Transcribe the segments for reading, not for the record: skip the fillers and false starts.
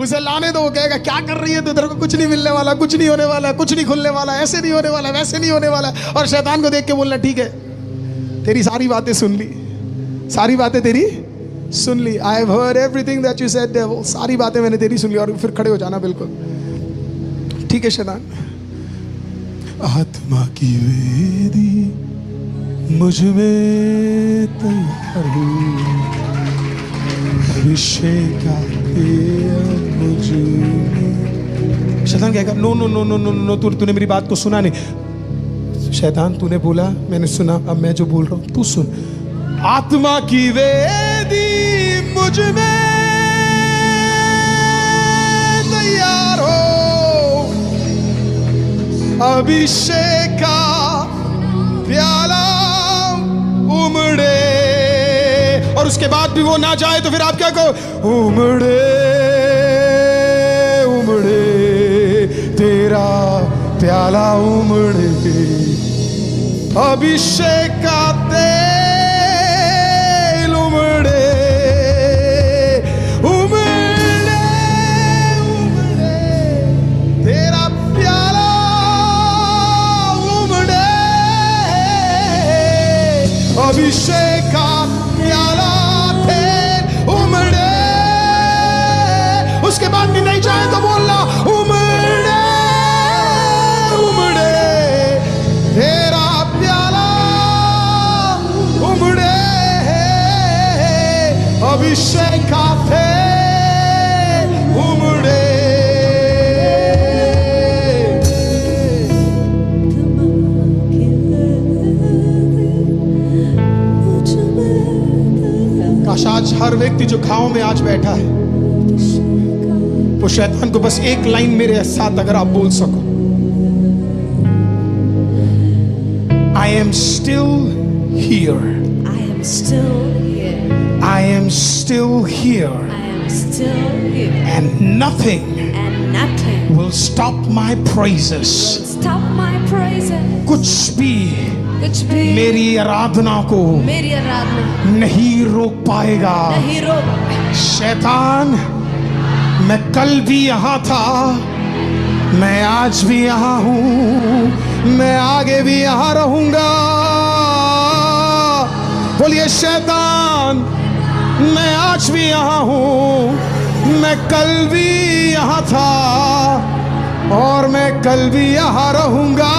उसे लाने दो, वो कहेगा क्या कर रही है तू, तेरे को कुछ नहीं मिलने वाला, कुछ नहीं होने वाला, कुछ नहीं खुलने वाला, ऐसे नहीं होने वाला, वैसे नहीं होने वाला। और शैतान को देख के बोलना ठीक है, तेरी सारी बातें सुन ली, सारी बातें तेरी सुन ली। I have heard everything that you said devil, सारी बातें मैंने तेरी सुन ली। और फिर खड़े हो जाना बिल्कुल, ठीक है शैतान। आत्मा की वेदी मुझ में तैयार हूँ, अभिषेक का मुझ में। शैतान कहेगा no no no no no no, तूने मेरी बात को सुना नहीं। शैतान तूने बोला, मैंने सुना, अब मैं जो बोल रहा हूं तू सुन। आत्मा की वेदी मुझ में तैयार हो, अभिषेक का प्याला उमड़े। और उसके बाद भी वो ना जाए तो फिर आप क्या कहो, उमड़े उमड़े तेरा प्याला उमड़े, अभिषेक का तेल उमड़े उमड़े उमड़े तेरा प्याला उमड़े, अभिषेक का प्याला तेल उमड़े। उसके बाद भी नहीं जाए तो बोलना उमड़े उमड़े तेरा प्याला उमड़े, अभिषेक का तेल उमड़े। काश आज हर व्यक्ति जो घाव में आज बैठा है वो शैतान को बस एक लाइन मेरे साथ अगर आप बोल सको, I am still here. I am still here. I am still here. I am still here. And nothing And nothing will stop my praises. will stop my praises. कुछ भी कुछ भी मेरी आराधना को मेरी आराधना नहीं रोक पाएगा। नहीं रोक। शैतान, मैं कल भी यहाँ था, मैं आज भी यहाँ हूँ, मैं आगे भी यहाँ रहूंगा। बोलिए शैतान, मैं आज भी यहाँ हूँ, मैं कल भी यहाँ था और मैं कल भी यहाँ रहूंगा।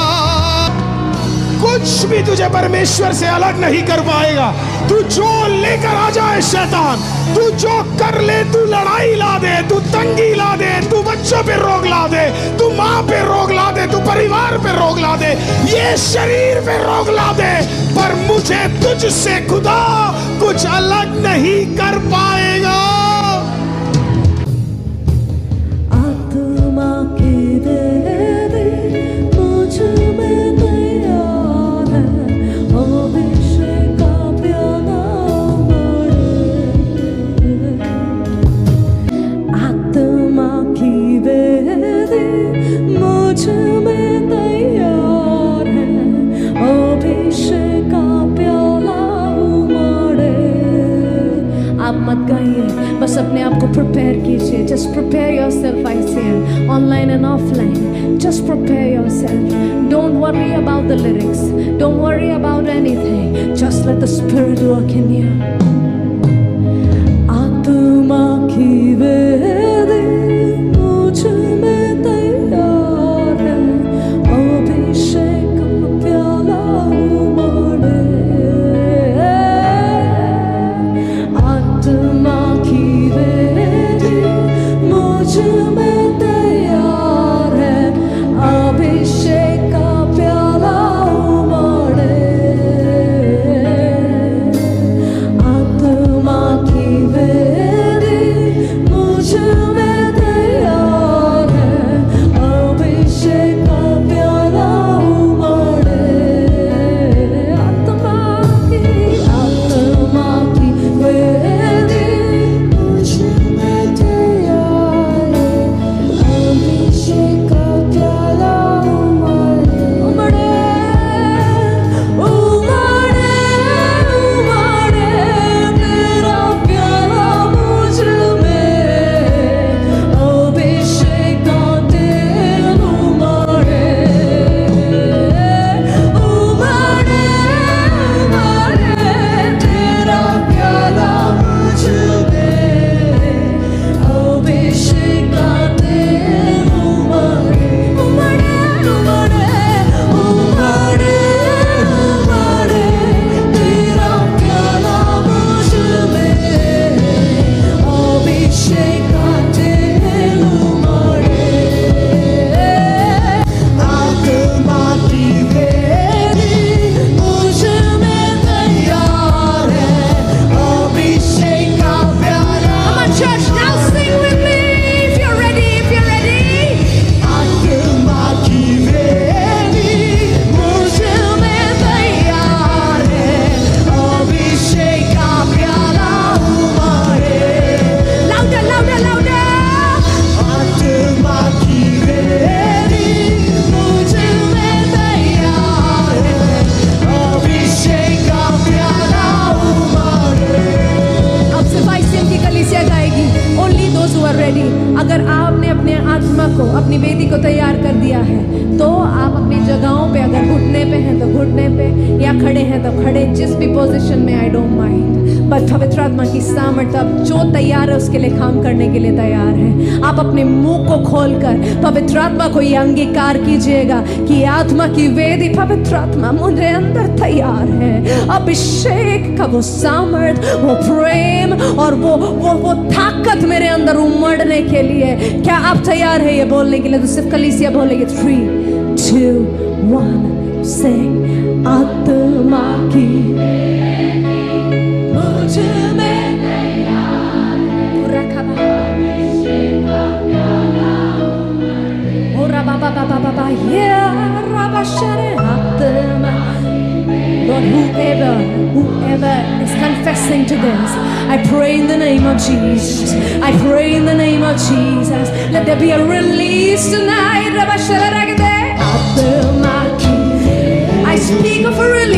कुछ भी तुझे परमेश्वर से अलग नहीं कर पाएगा। तू जो लेकर आ जाए शैतान, तू जो कर ले, तू लड़ाई ला दे, तू तंगी ला दे, तू बच्चों पे रोग ला दे, तू माँ पे रोग ला दे, तू परिवार पे रोग ला दे, ये शरीर पे रोग ला दे, पर मुझे तुझसे खुदा कुछ अलग नहीं कर पाएगा। आत्मा की वेदी मुझ में तैयार है, अभिषेक का प्याला उमड़े। आत्मा की वेदी मुझ में तैयार है, अभिषेक का प्याला उमड़े। आप मत गाइए, बस अपने आप को प्रिपेयर कीजिए। जस्ट प्रिपेयर योरसेल्फ, आई से online and offline, just prepare yourself. Don't worry about the lyrics, don't worry about anything, just let the spirit work in you. आत्मा की वेदी मुझ में तैयार है, अभिषेक का प्याला उमड़े। आत्मा की वेदी मुझ में तैयार है, अभिषेक का प्याला उमड़े। आत्मा की वेदी मुझ में तैयार है, अभिषेक का प्याला उमड़े। आत्मा की वेदी मुझ में तैयार है, अभिषेक का प्याला उमड़े। उमड़े उमड़े उमड़े तेरा प्याला मुझ में, आर रेडी, अगर आपने अपने आत्मा को, अपनी वेदी को तैयार कर दिया है, तो आप अपनी जगहों पे, अगर घुटने पे हैं तो घुटने पे, या खड़े हैं तो खड़े, जिस भी पोजीशन में, आई डोंट माइंड। बट पवित्र आत्मा की सामर्थ्य अब जो तैयार है उसके लिए काम करने के लिए तैयार है। आप अपने मुंह को खोलकर पवित्र आत्मा को ये अंगीकार कीजिएगा कि आत्मा की वेदी, पवित्र आत्मा मुझे अंदर तैयार है। अभिषेक का वो सामर्थ्य, वो प्रेम और वो ताकत मेरे अंदर उमड़ने के लिए। क्या आप तैयार है ये बोलने के लिए? तो सिर्फ कलीसिया बोलेगी 3, 2, 1 सिंग। आत्मा की मुझ में Lord, whoever is confessing to this, I pray in the name of Jesus. I pray in the name of Jesus. Let there be a release tonight. I speak of a release.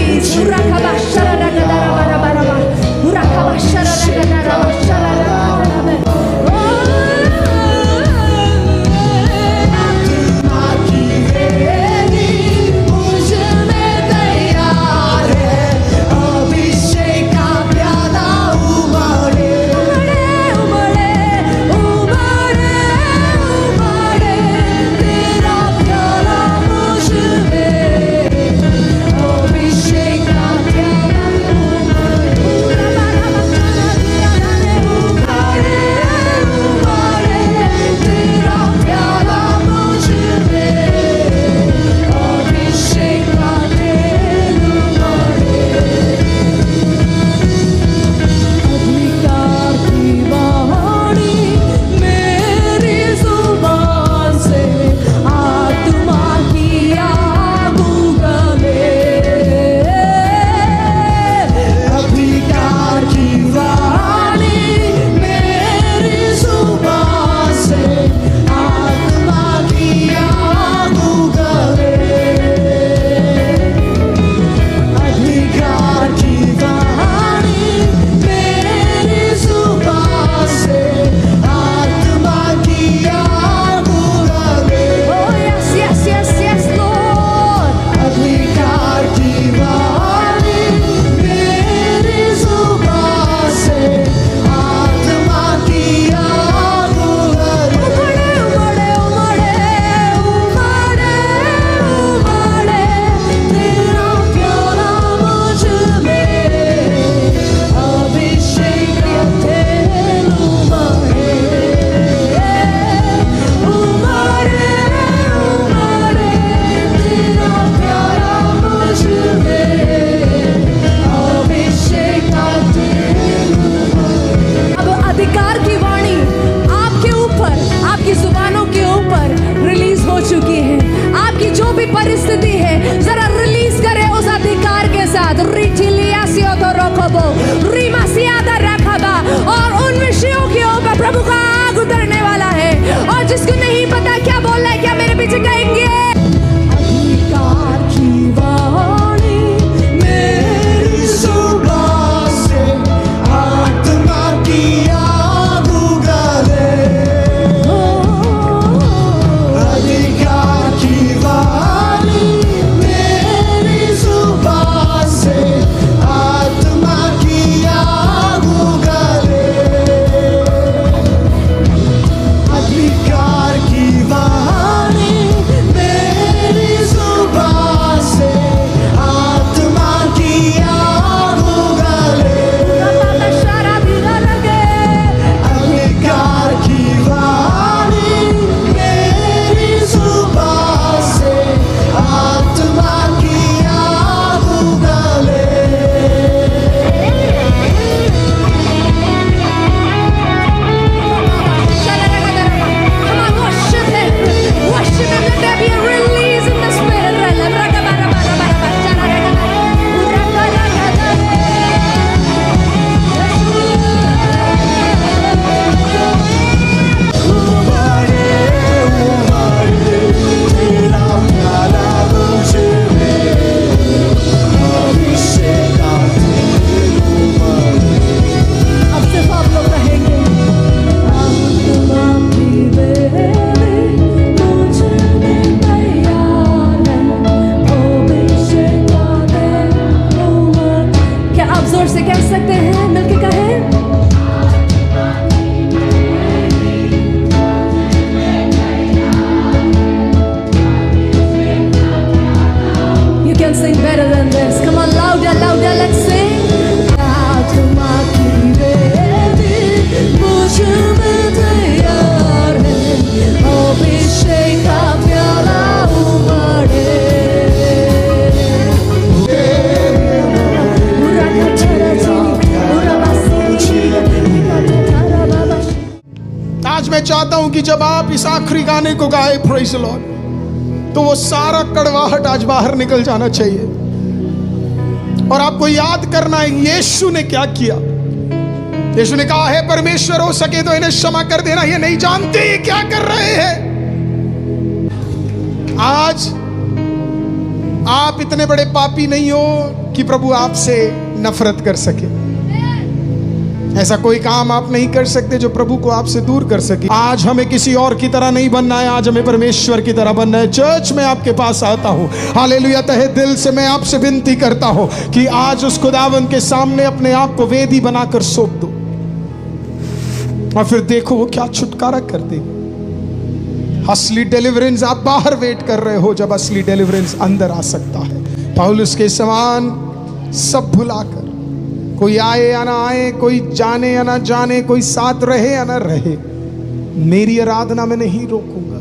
आप इस आखिरी गाने को गाए, praise the Lord, तो वो सारा कड़वाहट आज बाहर निकल जाना चाहिए। और आपको याद करना है यीशु ने क्या किया। यीशु ने कहा है परमेश्वर हो सके तो इन्हें क्षमा कर देना, ये नहीं जानते ये क्या कर रहे हैं। आज आप इतने बड़े पापी नहीं हो कि प्रभु आपसे नफरत कर सके। ऐसा कोई काम आप नहीं कर सकते जो प्रभु को आपसे दूर कर सके। आज हमें किसी और की तरह नहीं बनना है, आज हमें परमेश्वर की तरह बनना है। चर्च में आपके पास आता हूं, हालेलुया, तहे दिल से मैं आपसे विनती करता हूं कि आज उस खुदावंद के सामने अपने आप को वेदी बनाकर सौंप दो और फिर देखो वो क्या छुटकारा कर देगी। असली डिलीवरेंस आप बाहर वेट कर रहे हो, जब असली डिलीवरेंस अंदर आ सकता है। पौलुस के समान सब भुलाकर, कोई आए या ना आए, कोई जाने या ना जाने, कोई साथ रहे या ना रहे, मेरी आराधना में नहीं रोकूंगा।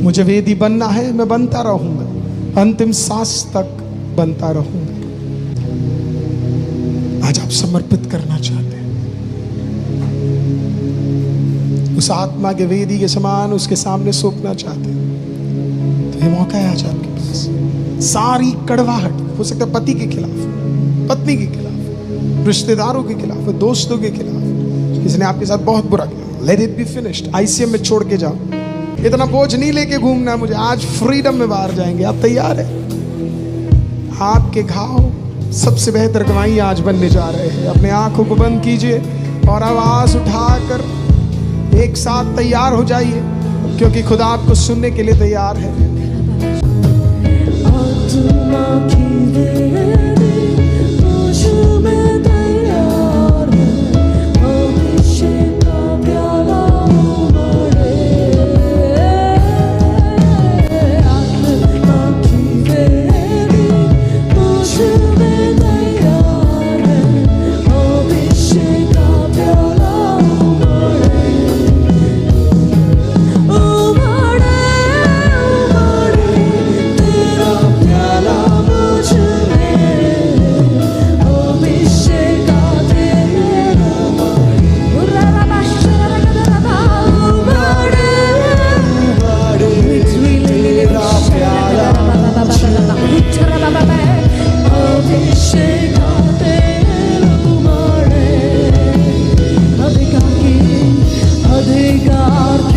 मुझे वेदी बनना है, मैं बनता रहूंगा, अंतिम सांस तक बनता रहूंगा। आज आप समर्पित करना चाहते हैं, उस आत्मा के वेदी के समान उसके सामने सौंपना चाहते हैं, तो ये मौका है आज आपके पास। सारी कड़वाहट, हो सकता है पति के खिलाफ, पत्नी के खिलाफ, रिश्तेदारों के खिलाफ, दोस्तों के खिलाफ, किसी ने आपके साथ बहुत बुरा किया, let it be finished. ICM में छोड़ के जाओ, इतना बोझ नहीं लेके घूमना मुझे, आज फ्रीडम में बाहर जाएंगे। आप तैयार है? आपके घाव सबसे बेहतर गवाही आज बनने जा रहे हैं। अपने आंखों को बंद कीजिए और आवाज उठाकर एक साथ तैयार हो जाइए, क्योंकि खुदा आपको सुनने के लिए तैयार है। आत्मा की वेदी मुझ में तैयार है, अभिषेक का प्याला उमड़े। आत्मा की वेदी मुझ में तैयार है, अभिषेक का प्याला उमड़े। उमड़े उमड़े तेरा प्याला मुझ में, अभिषेक का तेरा उमड़े। तेरा प्याला अभिषेक का तेरा उमड़े। अधिकार की